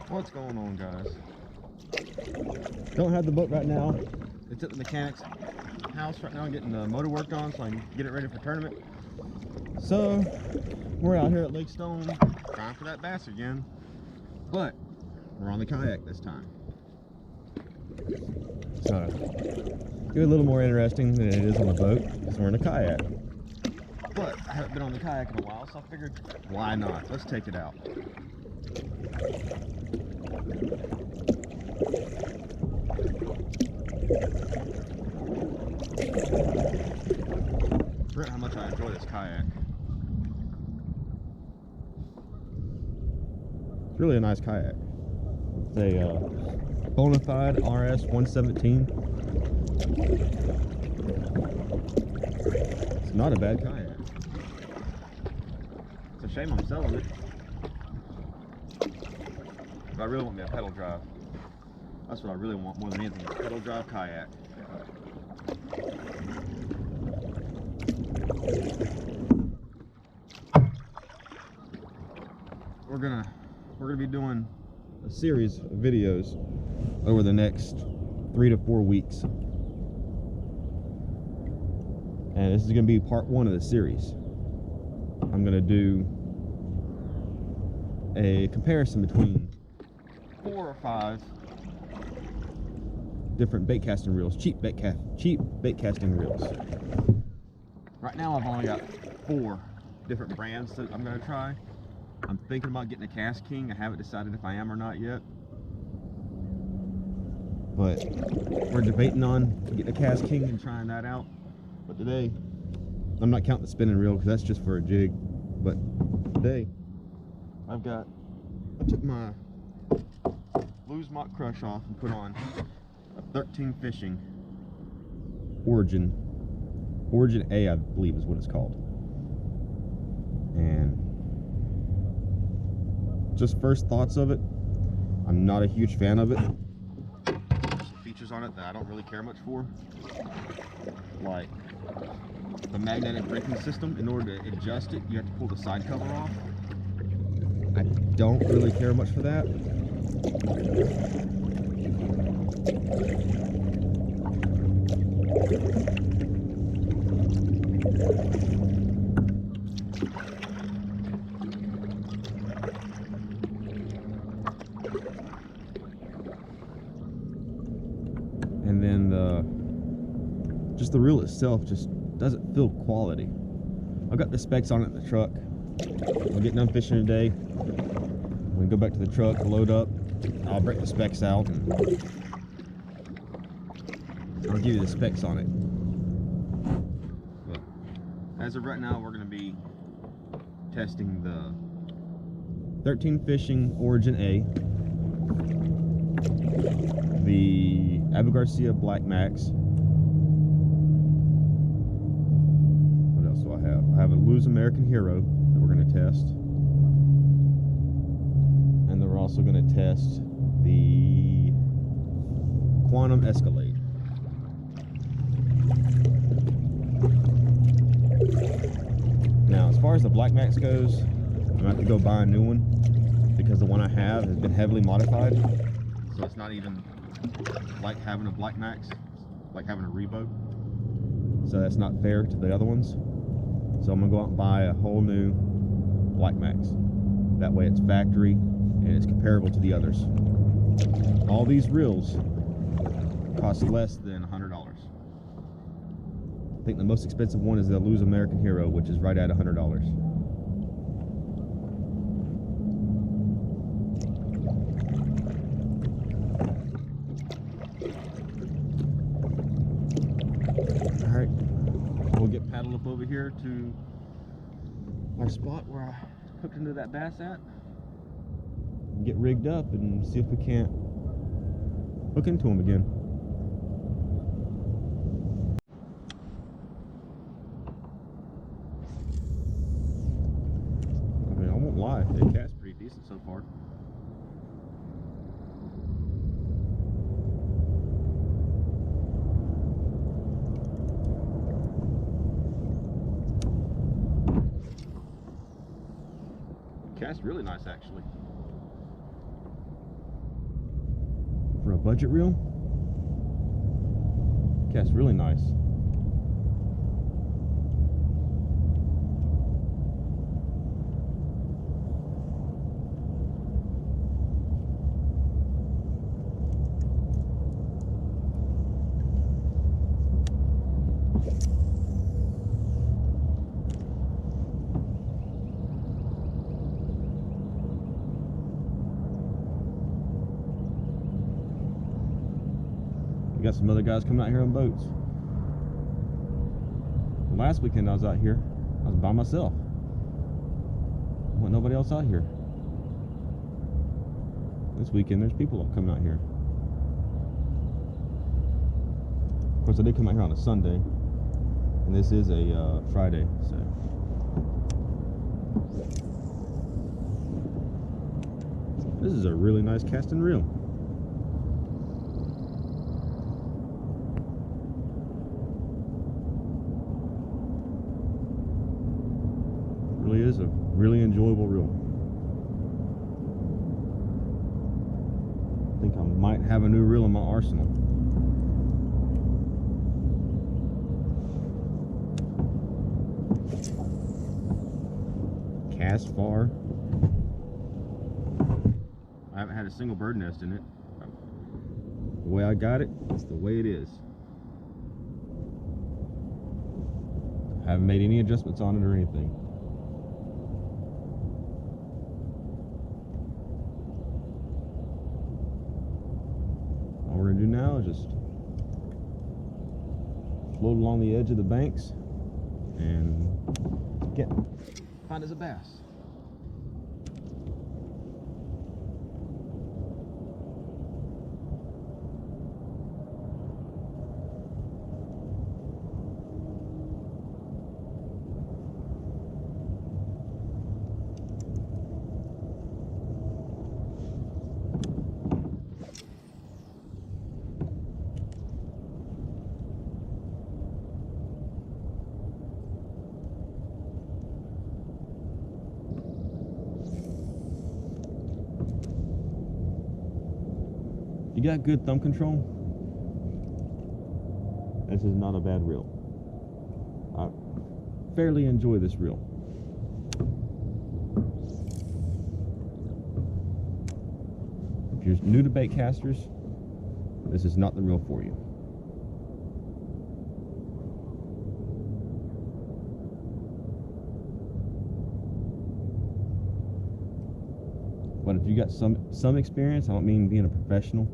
What's going on, guys? Don't have the boat right now. It's at the mechanic's house right now getting the motor worked on so I can get it ready for tournament. So we're out here at Lake Stone trying for that bass again, but we're on the kayak this time. So get a little more interesting than it is on the boat because we're in a kayak. But I haven't been on the kayak in a while, so I figured, why not? Let's take it out. I forget how much I enjoy this kayak. It's really a nice kayak. It's a Bonafide RS 117. It's not a bad kayak. It's a shame I'm selling it. But I really want me a pedal drive. That's what I really want more than anything, a pedal drive kayak. We're gonna be doing a series of videos over the next 3 to 4 weeks. And this is gonna be part 1 of the series. I'm gonna do a comparison between 4 or 5 different bait casting reels, cheap bait casting reels. Right now I've only got 4 different brands that I'm gonna try. I'm thinking about getting a KastKing. I haven't decided if I am or not yet. But we're debating on getting a KastKing and trying that out. But today, I'm not counting the spinning reel because that's just for a jig. But today, I took my Lew's Mock Crush off and put on a 13 Fishing Origin A, I believe is what it's called. And just first thoughts of it, I'm not a huge fan of it. There's some features on it that I don't really care much for, like the magnetic braking system. In order to adjust it, you have to pull the side cover off. I don't really care much for that. And then just the reel itself just doesn't feel quality. I've got the specs on it in the truck. I'll get done fishing today. When we go back to the truck, load up, I'll break the specs out and I'll give you the specs on it. But as of right now, we're going to be testing the 13 Fishing Origin A, the Abu Garcia Black Max. What else do I have? I have a Lew's American Hero that we're going to test. And then we're also going to test the Quantum Escalade. Now, as far as the Black Max goes, I'm going to have to go buy a new one because the one I have has been heavily modified. So it's not even like having a Black Max, it's like having a Revo. So that's not fair to the other ones. So I'm going to go out and buy a whole new Black Max. That way it's factory and it's comparable to the others. All these reels cost less than $100. I think the most expensive one is the Lew's American Hero, which is right at $100. Alright, we'll get paddled up over here to our spot where I hooked into that bass at. Get rigged up and see if we can't hook into them again. I mean, I won't lie, they cast pretty decent so far. Cast really nice, actually. for a budget reel. Casts really nice. We got some other guys coming out here on boats. Last weekend I was out here, I was by myself. There wasn't nobody else out here. This weekend there's people coming out here. Of course I did come out here on a Sunday, and this is a Friday, so. This is a really nice casting reel. Really is a really enjoyable reel. I think I might have a new reel in my arsenal. Cast far. I haven't had a single bird nest in it. The way I got it, it's the way it is. I haven't made any adjustments on it or anything. All we're gonna do now is just float along the edge of the banks and find us a bass. You got good thumb control? This is not a bad reel. I fairly enjoy this reel. If you're new to bait casters, this is not the reel for you. But if you got some experience, I don't mean being a professional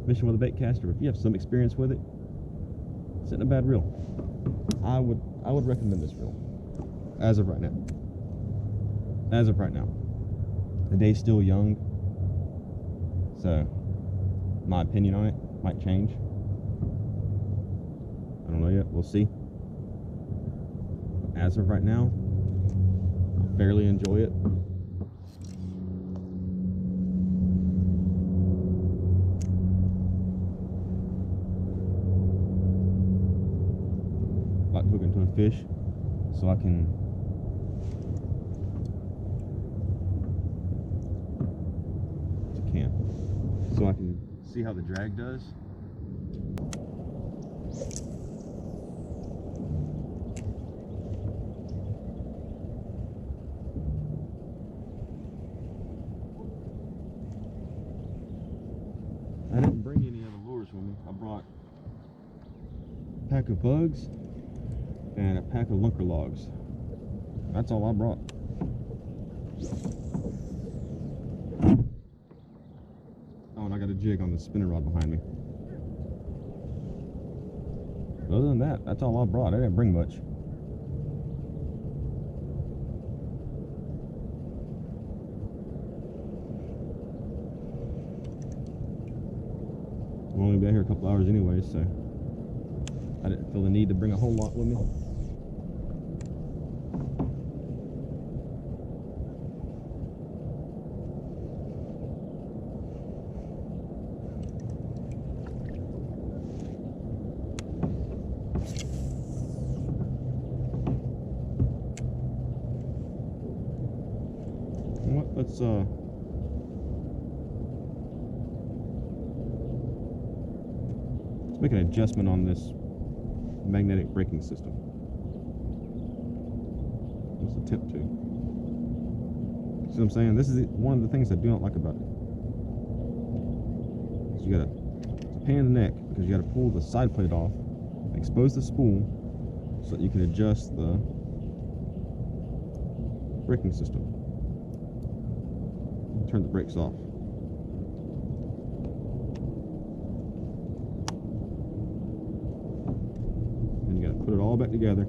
fishing with a bait caster, but if you have some experience with it, it's not a bad reel. I would recommend this reel as of right now. As of right now, the day's still young, so my opinion on it might change. I don't know yet. We'll see. As of right now, I fairly enjoy it. Hook into a fish so I can see how the drag does. I didn't bring any other lures with me. I brought a pack of bugs and a pack of lunker logs. That's all I brought. Oh, and I got a jig on the spinning rod behind me. Other than that, that's all I brought. I didn't bring much. We'll only be out here a couple hours anyway, so I didn't feel the need to bring a whole lot with me. Let's make an adjustment on this magnetic braking system. Let's attempt to. See what I'm saying? This is one of the things I do not like about it. So you gotta, it's a pain in the neck because you gotta pull the side plate off, expose the spool so that you can adjust the braking system. Turn the brakes off. And you gotta put it all back together.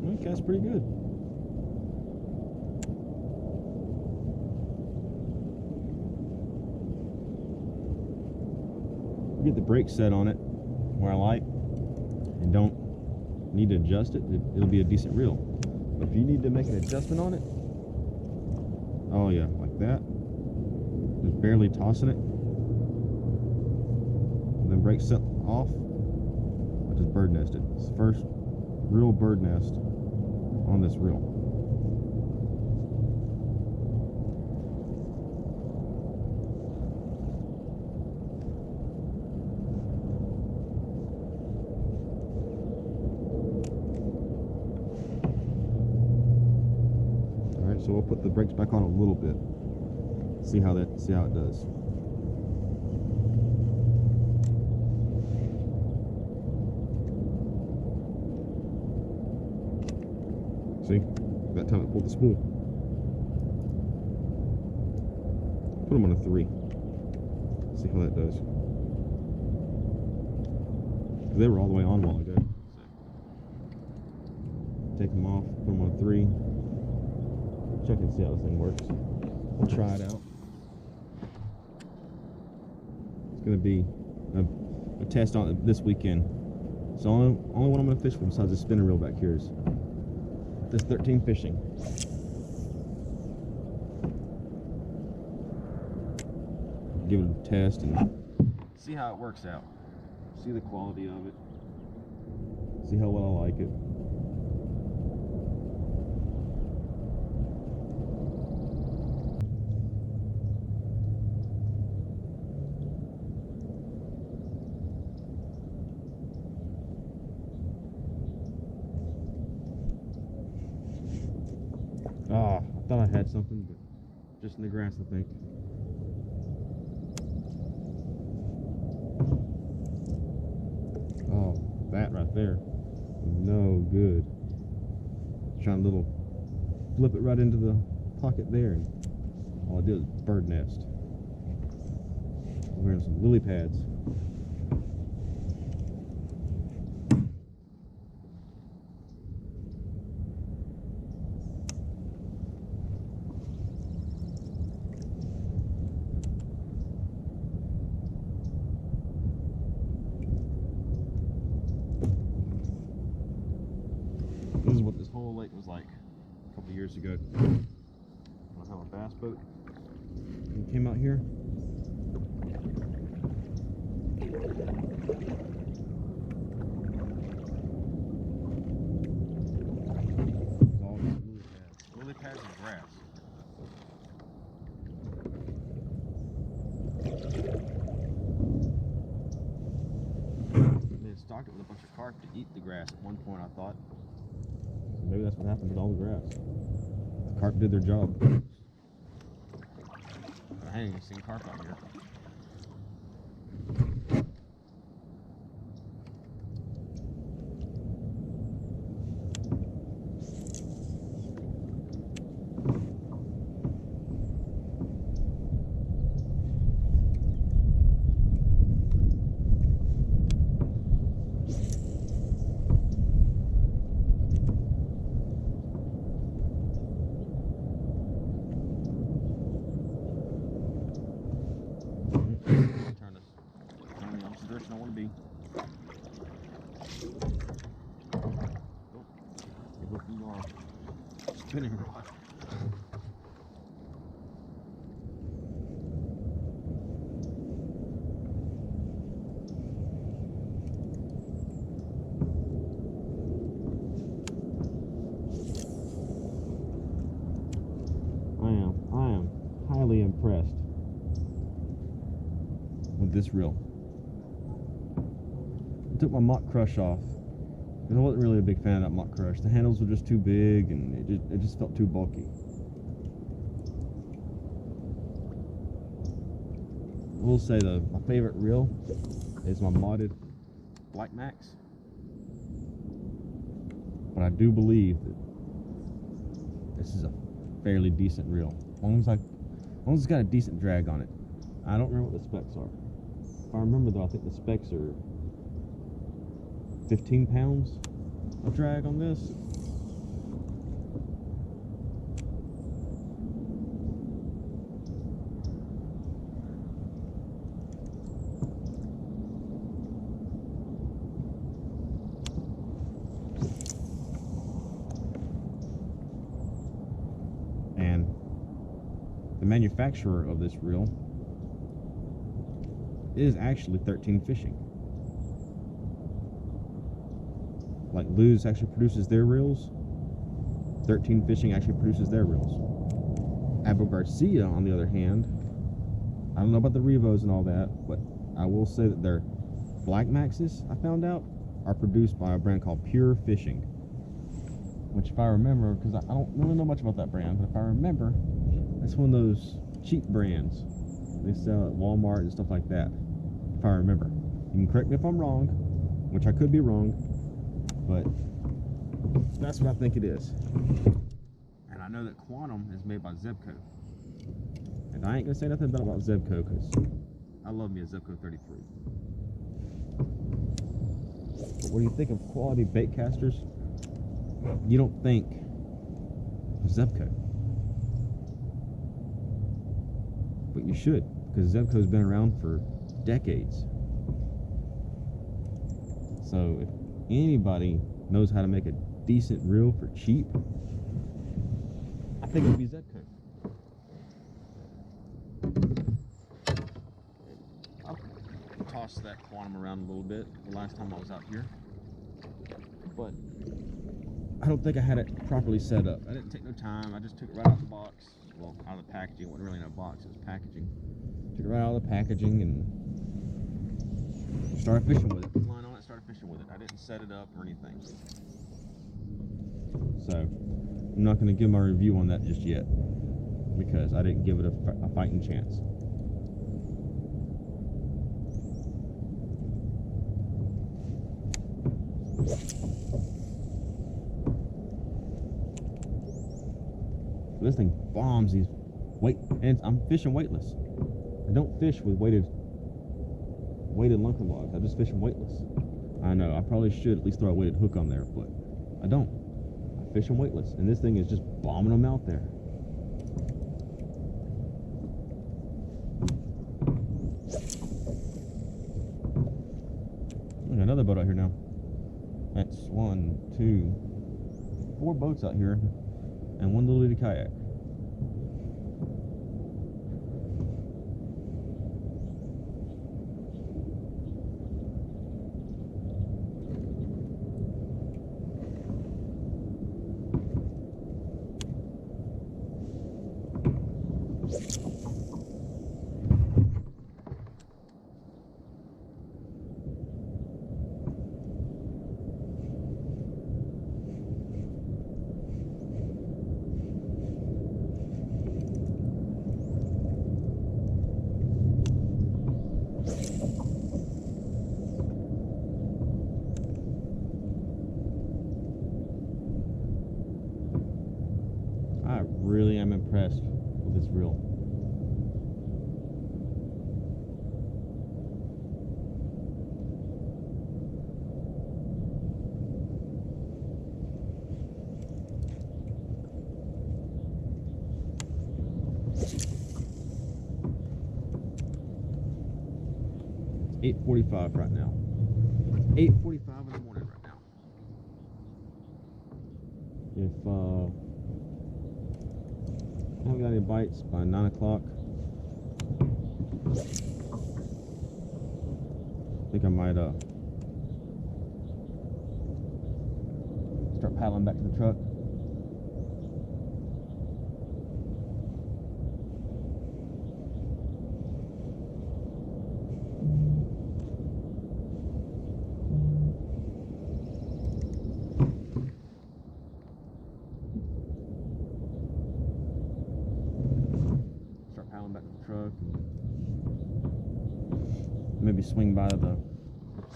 Okay, that's pretty good. Get the brake set on it where I like and don't need to adjust it, it'll be a decent reel. But if you need to make an adjustment on it, oh yeah, like that, just barely tossing it, and then brake set off, I just bird nested. It's the first real bird nest on this reel. So we'll put the brakes back on a little bit. See how it does. See, that time it pulled the spool. Put them on a 3. See how that does. They were all the way on a while ago. Take them off, put them on a 3. Check and see how this thing works. We'll try it out. It's going to be a test on it this weekend. So only one I'm going to fish with besides the spinner reel back here is this 13 fishing. Give it a test and see how it works out. See the quality of it. See how well I like it. Ah, I thought I had something, but just in the grass, I think. Oh, that right there. No good. Trying to flip it right into the pocket there, and all I did was bird nest. I'm wearing some lily pads. This is what this whole lake was like a couple years ago. When I had a bass boat and came out here. All these lily pads and grass. They had stocked it with a bunch of carp to eat the grass at one point, I thought. Maybe that's what happened with all the grass. The carp did their job. I ain't even seen carp out here. Direction I want to be. Oh, you're looking off. Spinning rod. this reel. I took my Mock Crush off because I wasn't really a big fan of that Mock Crush. The handles were just too big and it just felt too bulky. I will say though, my favorite reel is my modded Black Max. But I do believe that this is a fairly decent reel. As long as it's got a decent drag on it. I don't remember what the specs are. If I remember though, I think the specs are 15 pounds of drag on this. And the manufacturer of this reel is actually 13 Fishing. Like Lew's actually produces their reels, 13 Fishing actually produces their reels. Abu Garcia, on the other hand, I don't know about the Revos and all that, but I will say that their Black Maxes, I found out, are produced by a brand called Pure Fishing. Which, if I remember, because I don't really know much about that brand, but if I remember, that's one of those cheap brands they sell at Walmart and stuff like that. If I remember, you can correct me if I'm wrong, which I could be wrong, but that's what I think it is. And I know that Quantum is made by Zebco, and I ain't gonna say nothing bad about Zebco because I love me a Zebco 33. But when you think of quality bait casters, you don't think of Zebco, but you should, because Zebco's been around for decades. So if anybody knows how to make a decent reel for cheap, I think it would be Zebco. I'll toss that Quantum around a little bit the last time I was out here, but I don't think I had it properly set up. I didn't take no time. I just took it right out of the box. Well, out of the packaging. It wasn't really in a box, it was packaging. Took it right out of the packaging and started fishing with it. Put the line on it, started fishing with it. I didn't set it up or anything. So, I'm not going to give my review on that just yet, because I didn't give it a fighting chance. This thing bombs these weight, and I'm fishing weightless. I don't fish with weighted Lunker logs. I just fish them weightless. I know I probably should at least throw a weighted hook on there, but I don't. I fish them weightless, and this thing is just bombing them out there. Look, another boat out here now. That's 1, 2, 4 boats out here, and one little bitty kayak. I really am impressed with this reel. It's 8:45 right now. 8:45 in the morning right now. If I haven't got any bites by 9 o'clock, I think I might start paddling back to the truck. maybe swing by the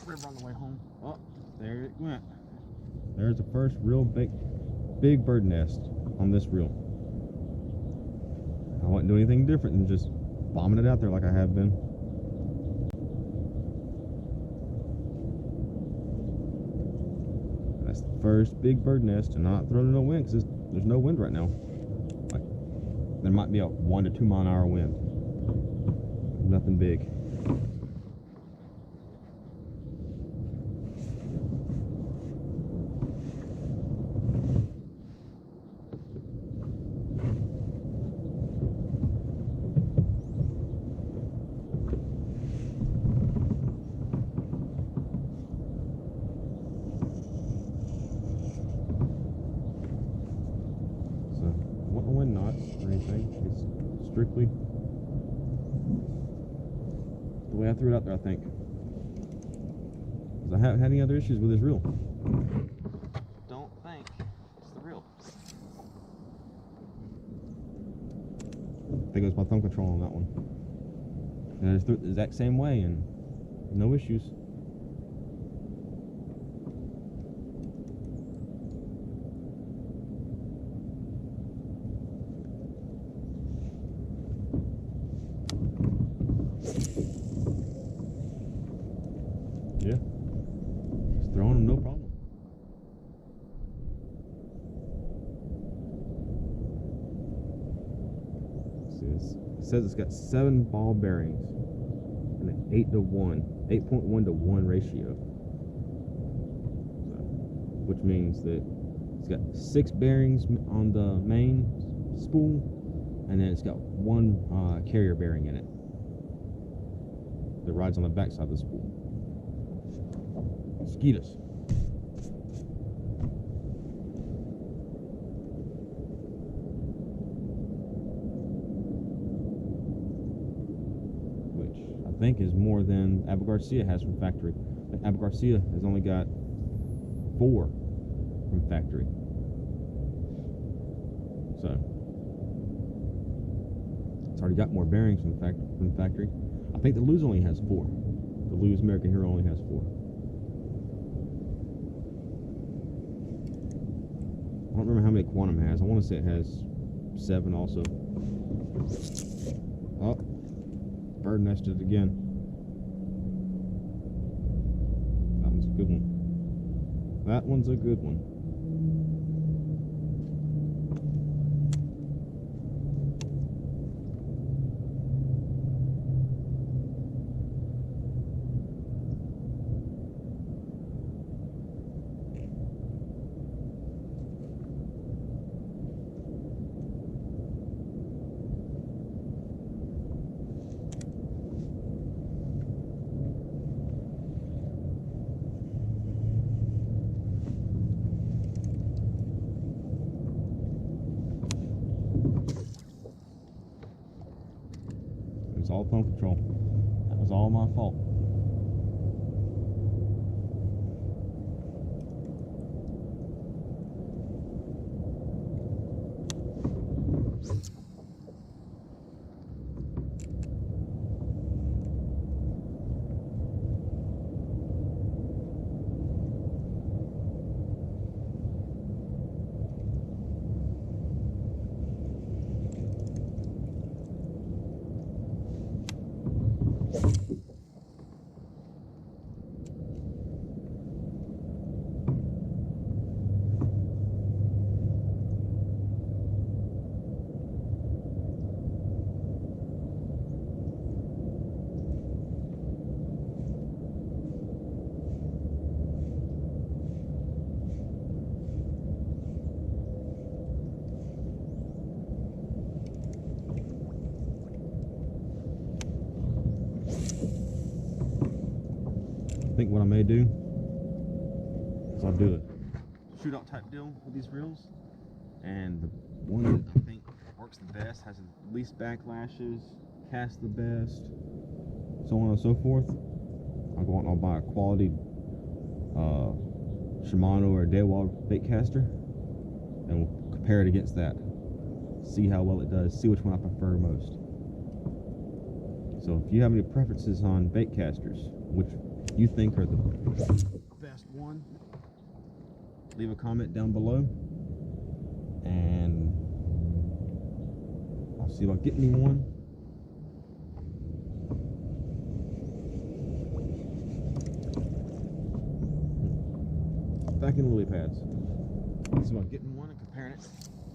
river on the way home. Oh, there it went. There's the first real big bird nest on this reel. I wouldn't do anything different than just bombing it out there like I have been. That's the first big bird nest, and I'm not throwing no wind because there's no wind right now. Like, there might be a 1 to 2 mile an hour wind. Nothing big. Wind knots or anything. It's strictly the way I threw it out there, I think. Because I haven't had any other issues with this reel. Don't think it's the reel. I think it was my thumb control on that one. And I just threw it the exact same way and no issues. Yeah, just throwing them, no problem. See, it says it's got 7 ball bearings and an 8.1 to 1 ratio. So, which means that it's got 6 bearings on the main spool, and then it's got 1 carrier bearing in it that rides on the back side of the spool. Mosquitoes. Which I think is more than Abu Garcia has from factory. Abu Garcia has only got 4 from factory. So it's already got more bearings from factory. I think the Lew's only has 4. The Lew's American Hero only has 4. I don't remember how many Quantum has. I want to say it has 7 also. Oh, bird nested again. That one's a good one. That one's a good one. It was all thumb control. That was all my fault. I think what I may do is I'll do a shootout type deal with these reels, and the one that I think works the best, has the least backlashes, casts the best, so on and so forth. I'll go out and I'll buy a quality Shimano or Daiwa bait caster, and we'll compare it against that. See how well it does, see which one I prefer most. So if you have any preferences on bait casters, which you think are the best one, leave a comment down below, and I'll see if I get me one. Back in the lily pads. See if I'm getting one and comparing it.